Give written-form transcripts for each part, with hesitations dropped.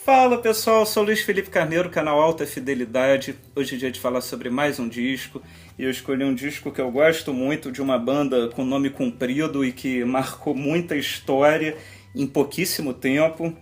Fala pessoal, sou Luiz Felipe Carneiro, canal Alta Fidelidade. Hoje é dia de falar sobre mais um disco. E eu escolhi um disco que eu gosto muito, de uma banda com nome comprido e que marcou muita história em pouquíssimo tempo.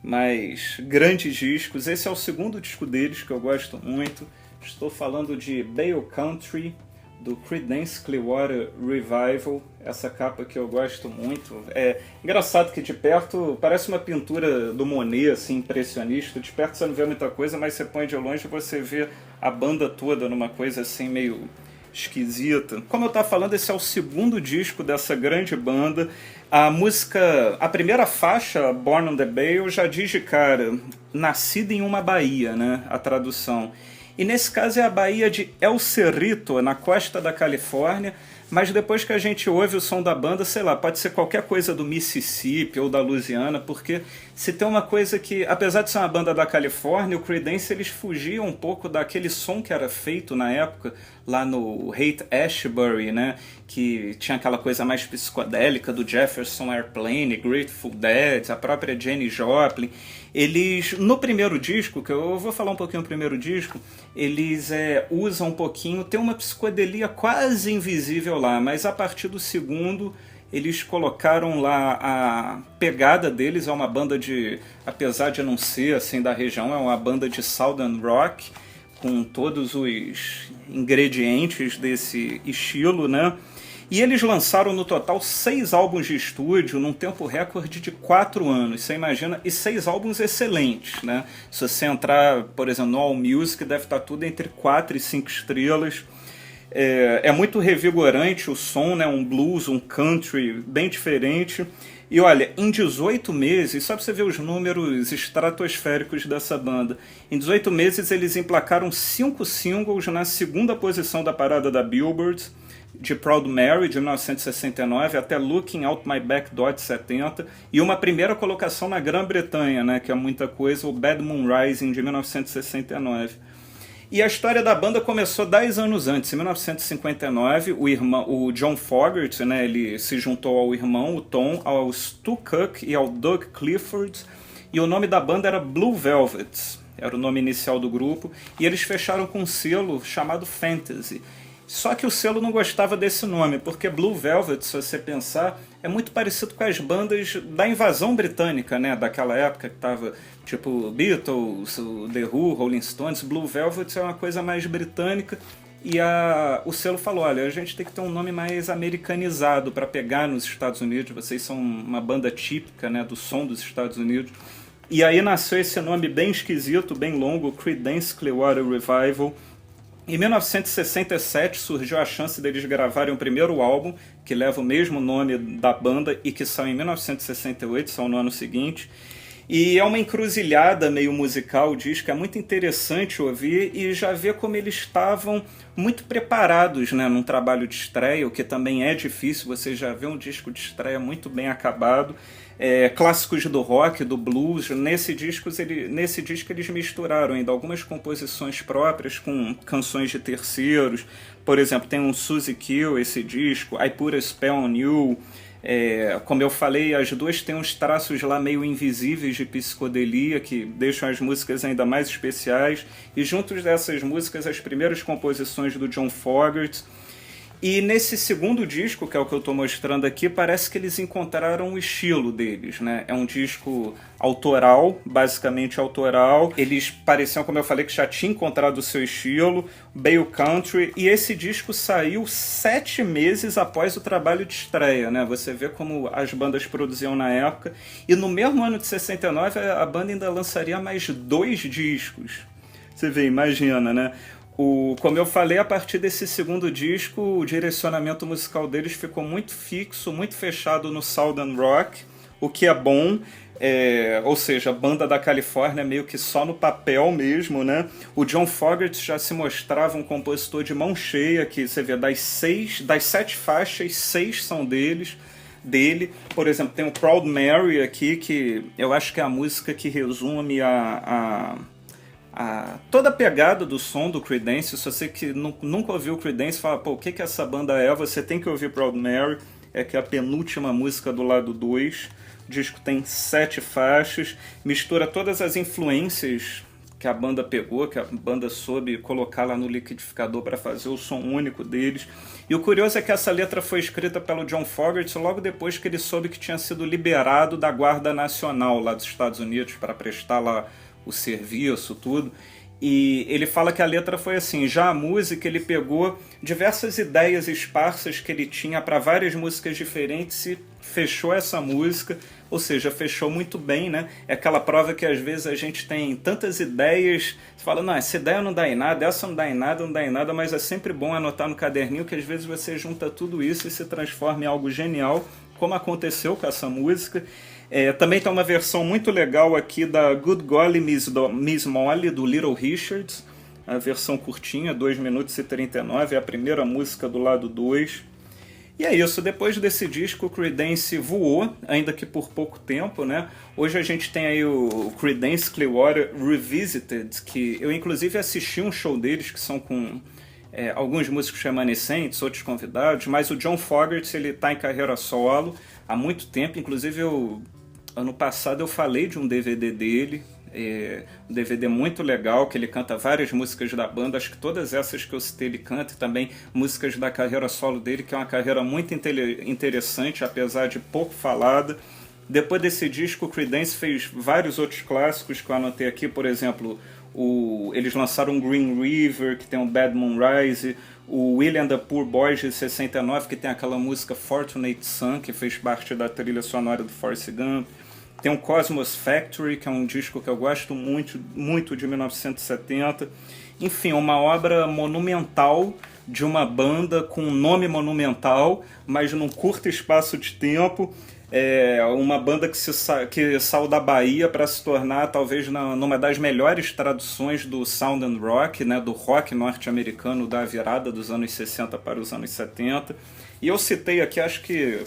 Mas grandes discos. Esse é o segundo disco deles que eu gosto muito. Estou falando de Bale Country, do Creedence Clearwater Revival, essa capa que eu gosto muito. É engraçado que de perto parece uma pintura do Monet, assim, impressionista. De perto você não vê muita coisa, mas você põe de longe e você vê a banda toda numa coisa assim meio esquisita. Como eu estava falando, esse é o segundo disco dessa grande banda. A música, a primeira faixa, Born on the Bayou, já diz de cara, nascida em uma baía, né, a tradução. E nesse caso é a baía de El Cerrito, na costa da Califórnia, mas depois que a gente ouve o som da banda, sei lá, pode ser qualquer coisa do Mississippi ou da Louisiana, porque se tem uma coisa que, apesar de ser uma banda da Califórnia, o Creedence eles fugiam um pouco daquele som que era feito na época, lá no Haight-Ashbury, né, que tinha aquela coisa mais psicodélica do Jefferson Airplane, Grateful Dead, a própria Janis Joplin. Eles, no primeiro disco, que eu vou falar um pouquinho do primeiro disco, eles usam um pouquinho, tem uma psicodelia quase invisível lá, mas a partir do segundo eles colocaram lá a pegada deles, é uma banda de, apesar de não ser assim da região, é uma banda de Southern Rock, com todos os ingredientes desse estilo, né? E eles lançaram no total 6 álbuns de estúdio num tempo recorde de 4 anos, você imagina, e 6 álbuns excelentes, né? Se você entrar, por exemplo, no AllMusic, deve estar tudo entre 4 e 5 estrelas. É muito revigorante o som, né? Um blues, um country bem diferente. E olha, em 18 meses, só para você ver os números estratosféricos dessa banda, em 18 meses eles emplacaram 5 singles na segunda posição da parada da Billboard, de Proud Mary, de 1969, até Looking Out My Back Door, de 70, e uma primeira colocação na Grã-Bretanha, né, que é muita coisa, o Bad Moon Rising, de 1969. E a história da banda começou 10 anos antes, em 1959, o John Fogerty, né, ele se juntou ao irmão, o Tom, ao Stu Cook e ao Doug Clifford, e o nome da banda era Blue Velvet, era o nome inicial do grupo, e eles fecharam com um selo chamado Fantasy. Só que o selo não gostava desse nome, porque Blue Velvet, se você pensar, é muito parecido com as bandas da invasão britânica, né? Daquela época que tava tipo Beatles, The Who, Rolling Stones. Blue Velvet é uma coisa mais britânica e o selo falou, olha, a gente tem que ter um nome mais americanizado para pegar nos Estados Unidos, vocês são uma banda típica, né, do som dos Estados Unidos. E aí nasceu esse nome bem esquisito, bem longo, Creedence Clearwater Revival. Em 1967 surgiu a chance deles gravarem o primeiro álbum, que leva o mesmo nome da banda e que saiu em 1968, são no ano seguinte. E é uma encruzilhada meio musical o disco, é muito interessante ouvir e já ver como eles estavam muito preparados, né, num trabalho de estreia, o que também é difícil, você já vê um disco de estreia muito bem acabado. Clássicos do rock, do blues, nesse disco eles misturaram ainda algumas composições próprias com canções de terceiros. Por exemplo, tem um Suzy Kill, esse disco, I Put a Spell on You. Como eu falei, as duas têm uns traços lá meio invisíveis de psicodelia que deixam as músicas ainda mais especiais. E juntos dessas músicas, as primeiras composições do John Fogerty. E nesse segundo disco, que é o que eu estou mostrando aqui, parece que eles encontraram o estilo deles, né? É um disco autoral, basicamente autoral. Eles pareciam, como eu falei, que já tinham encontrado o seu estilo, Bale Country, e esse disco saiu 7 meses após o trabalho de estreia, né? Você vê como as bandas produziam na época. E no mesmo ano de 69, a banda ainda lançaria mais 2 discos. Você vê, imagina, né? Como eu falei, a partir desse segundo disco, o direcionamento musical deles ficou muito fixo, muito fechado no Southern Rock, o que é bom, ou seja, a banda da Califórnia meio que só no papel mesmo, né? O John Fogerty já se mostrava um compositor de mão cheia, que você vê, das 7 faixas, 6 são dele. Por exemplo, tem o Proud Mary aqui, que eu acho que é a música que resume toda a pegada do som do Creedence. Se você que nunca ouviu o Creedence fala, pô, o que essa banda é, você tem que ouvir Proud Mary. que é a penúltima música do lado 2. O disco tem 7 faixas, mistura todas as influências que a banda pegou, que a banda soube colocar lá no liquidificador para fazer o som único deles. E o curioso é que essa letra foi escrita pelo John Fogerty logo depois que ele soube que tinha sido liberado da Guarda Nacional lá dos Estados Unidos para prestar lá o serviço, tudo. E ele fala que a letra foi assim, já a música ele pegou diversas ideias esparsas que ele tinha para várias músicas diferentes e fechou essa música, ou seja, fechou muito bem, né? É aquela prova que às vezes a gente tem tantas ideias, você fala, não, essa ideia não dá em nada, essa não dá em nada, não dá em nada, mas é sempre bom anotar no caderninho que às vezes você junta tudo isso e se transforma em algo genial, como aconteceu com essa música. Também tem uma versão muito legal aqui da Good Golly Miss Molly, do Little Richards, a versão curtinha, 2 minutos e 39, é a primeira música do lado 2. E é isso, depois desse disco o Creedence voou, ainda que por pouco tempo, né? Hoje a gente tem aí o Creedence Clearwater Revisited, que eu inclusive assisti um show deles, que são com alguns músicos remanescentes, outros convidados, mas o John Fogerty ele está em carreira solo há muito tempo, inclusive ano passado eu falei de um DVD dele, um DVD muito legal, que ele canta várias músicas da banda, acho que todas essas que eu citei ele canta, e também músicas da carreira solo dele, que é uma carreira muito interessante, apesar de pouco falada. Depois desse disco, o Creedence fez vários outros clássicos que eu anotei aqui, por exemplo, eles lançaram o Green River, que tem o Bad Moon Rise, o Willie and the Poor Boys de 69, que tem aquela música Fortunate Son, que fez parte da trilha sonora do Forrest Gump. Tem o Cosmos Factory, que é um disco que eu gosto muito, muito, de 1970. Enfim, uma obra monumental de uma banda com um nome monumental, mas num curto espaço de tempo. Uma banda que saiu da Bahia para se tornar talvez numa das melhores traduções do Sound and Rock, né, do rock norte-americano da virada dos anos 60 para os anos 70. E eu citei aqui, acho que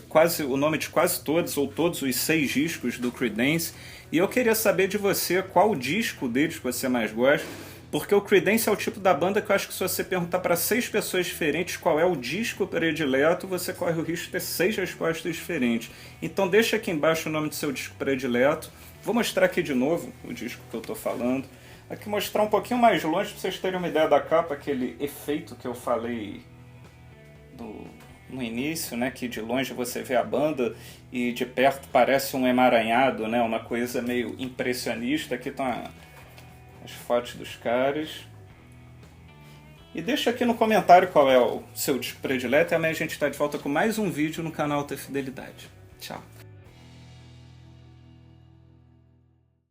o nome de quase todos, ou todos os 6 discos do Creedence, e eu queria saber de você qual disco deles que você mais gosta, porque o Creedence é o tipo da banda que eu acho que se você perguntar para 6 pessoas diferentes qual é o disco predileto, você corre o risco de ter 6 respostas diferentes. Então deixa aqui embaixo o nome do seu disco predileto. Vou mostrar aqui de novo o disco que eu estou falando. Aqui mostrar um pouquinho mais longe para vocês terem uma ideia da capa, aquele efeito que eu falei no início, né, que de longe você vê a banda e de perto parece um emaranhado, né, uma coisa meio impressionista. Aqui estão as fotos dos caras. E deixa aqui no comentário qual é o seu disco predileto, e amanhã a gente está de volta com mais um vídeo no canal Alta Fidelidade. Tchau!